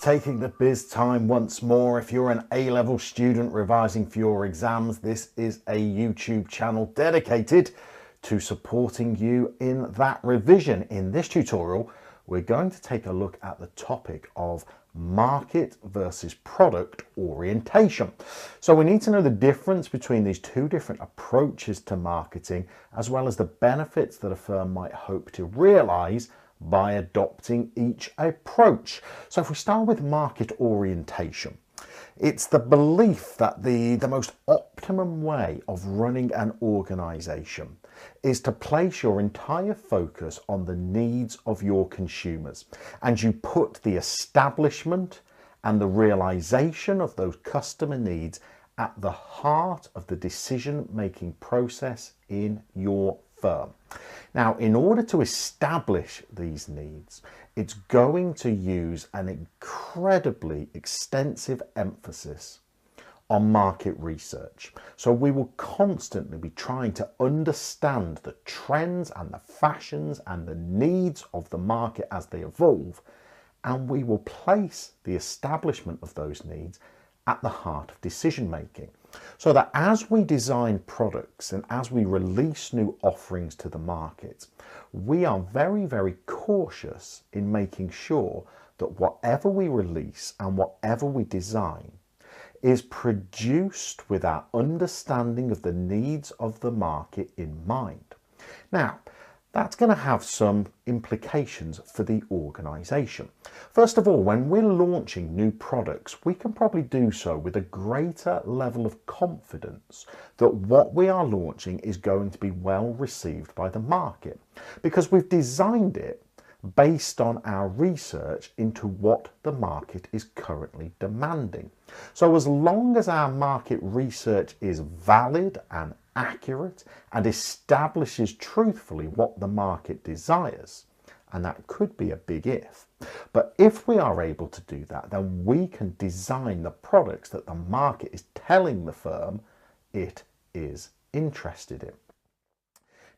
taking the biz time once more. If you're an A-level student revising for your exams, this is a YouTube channel dedicated to supporting you in that revision. In this tutorial, we're going to take a look at the topic of market versus product orientation. So we need to know the difference between these two different approaches to marketing, as well as the benefits that a firm might hope to realize by adopting each approach. So if we start with market orientation, it's the belief that the most optimum way of running an organization is to place your entire focus on the needs of your consumers, and you put the establishment and the realization of those customer needs at the heart of the decision-making process in your firm. Now, in order to establish these needs, it's going to use an incredibly extensive emphasis on market research. So we will constantly be trying to understand the trends and the fashions and the needs of the market as they evolve, and we will place the establishment of those needs at the heart of decision making, so that as we design products and as we release new offerings to the market, we are very, very cautious in making sure that whatever we release and whatever we design is produced with our understanding of the needs of the market in mind. Now, that's going to have some implications for the organization. First of all, when we're launching new products, we can probably do so with a greater level of confidence that what we are launching is going to be well received by the market, because we've designed it based on our research into what the market is currently demanding. So as long as our market research is valid and accurate and establishes truthfully what the market desires, and that could be a big if, but if we are able to do that, then we can design the products that the market is telling the firm it is interested in.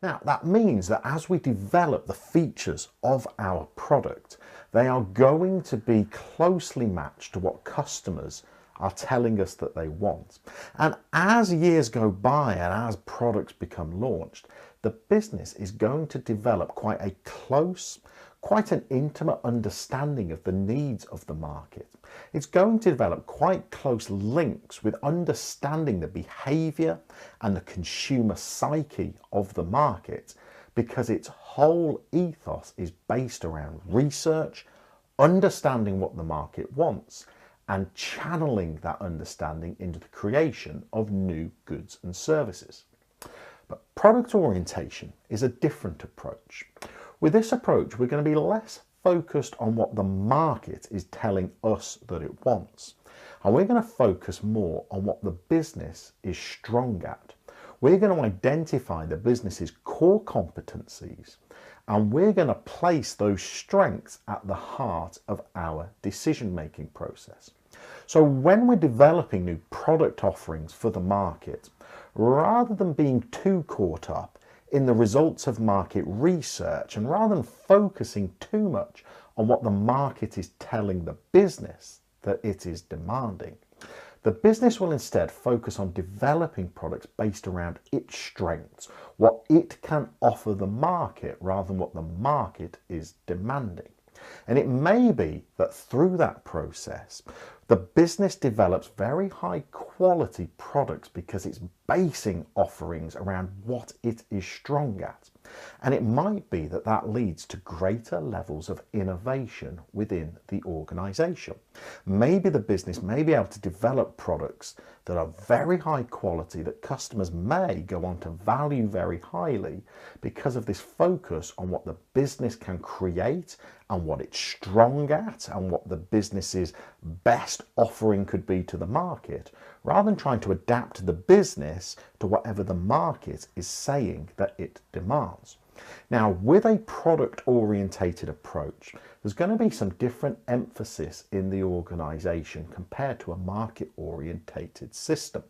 Now, that means that as we develop the features of our product, they are going to be closely matched to what customers are telling us that they want. And as years go by and as products become launched, the business is going to develop quite a close, quite an intimate understanding of the needs of the market. It's going to develop quite close links with understanding the behavior and the consumer psyche of the market, because its whole ethos is based around research, understanding what the market wants, and channeling that understanding into the creation of new goods and services. But product orientation is a different approach. With this approach, we're going to be less focused on what the market is telling us that it wants, and we're going to focus more on what the business is strong at. We're going to identify the business's core competencies, and we're going to place those strengths at the heart of our decision-making process. So when we're developing new product offerings for the market, rather than being too caught up in the results of market research, and rather than focusing too much on what the market is telling the business that it is demanding, the business will instead focus on developing products based around its strengths, what it can offer the market rather than what the market is demanding. And it may be that through that process, the business develops very high quality products because it's basing offerings around what it is strong at. And it might be that that leads to greater levels of innovation within the organization. Maybe the business may be able to develop products that are very high quality that customers may go on to value very highly because of this focus on what the business can create and what it's strong at and what the business's best offering could be to the market, rather than trying to adapt the business to whatever the market is saying that it demands. Now, with a product orientated approach, there's going to be some different emphasis in the organization compared to a market orientated system.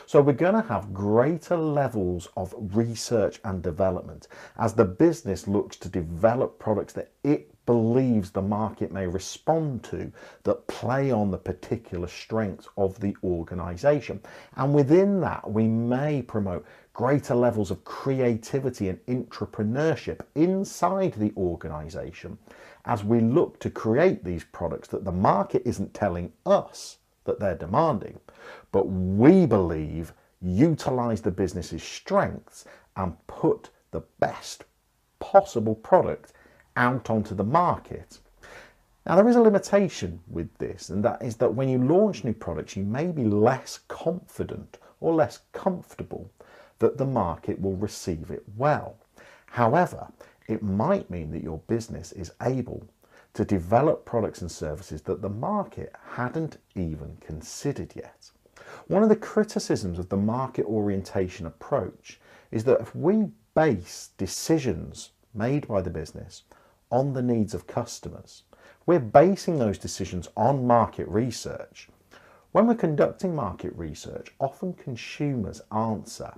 So we're going to have greater levels of research and development as the business looks to develop products that it believes the market may respond to that play on the particular strengths of the organisation. And within that, we may promote greater levels of creativity and entrepreneurship inside the organisation as we look to create these products that the market isn't telling us that they're demanding, but we believe utilise the business's strengths and put the best possible product out onto the market. Now, there is a limitation with this, and that is that when you launch new products, you may be less confident or less comfortable that the market will receive it well. However, it might mean that your business is able to develop products and services that the market hadn't even considered yet. One of the criticisms of the market orientation approach is that if we base decisions made by the business on the needs of customers, we're basing those decisions on market research. When we're conducting market research, often consumers answer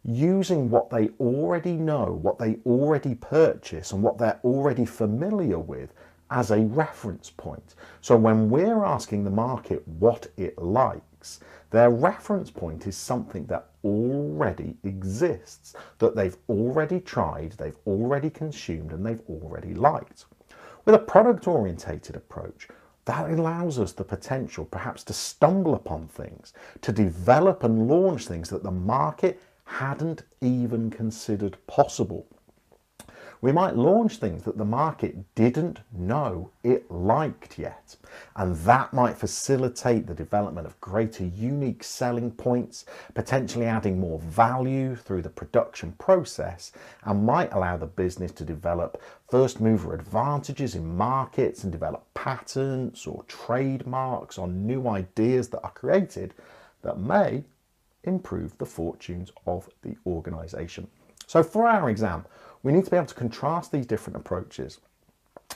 using what they already know, what they already purchase, and what they're already familiar with as a reference point. So when we're asking the market what it likes, their reference point is something that already exists, that they've already tried, they've already consumed, and they've already liked. With a product-orientated approach, that allows us the potential perhaps to stumble upon things, to develop and launch things that the market hadn't even considered possible. We might launch things that the market didn't know it liked yet, and that might facilitate the development of greater unique selling points, potentially adding more value through the production process, and might allow the business to develop first mover advantages in markets and develop patents or trademarks on new ideas that are created that may improve the fortunes of the organisation. So for our exam, we need to be able to contrast these different approaches.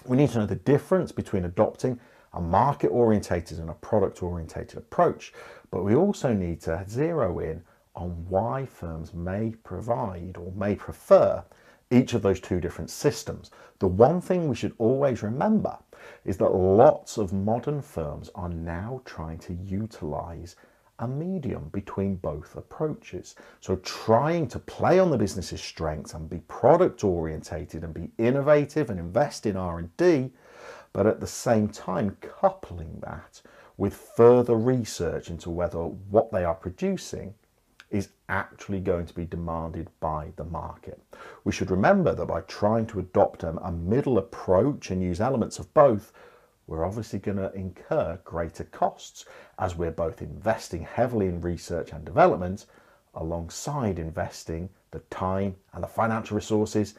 We need to know the difference between adopting a market-orientated and a product-orientated approach, but we also need to zero in on why firms may provide or may prefer each of those two different systems. The one thing we should always remember is that lots of modern firms are now trying to utilise a medium between both approaches. So trying to play on the business's strengths and be product orientated and be innovative and invest in R&D, but at the same time coupling that with further research into whether what they are producing is actually going to be demanded by the market. We should remember that by trying to adopt a middle approach and use elements of both, we're obviously going to incur greater costs as we're both investing heavily in research and development alongside investing the time and the financial resources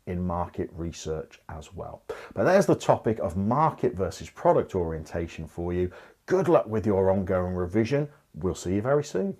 in market research as well. But there's the topic of market versus product orientation for you. Good luck with your ongoing revision. We'll see you very soon.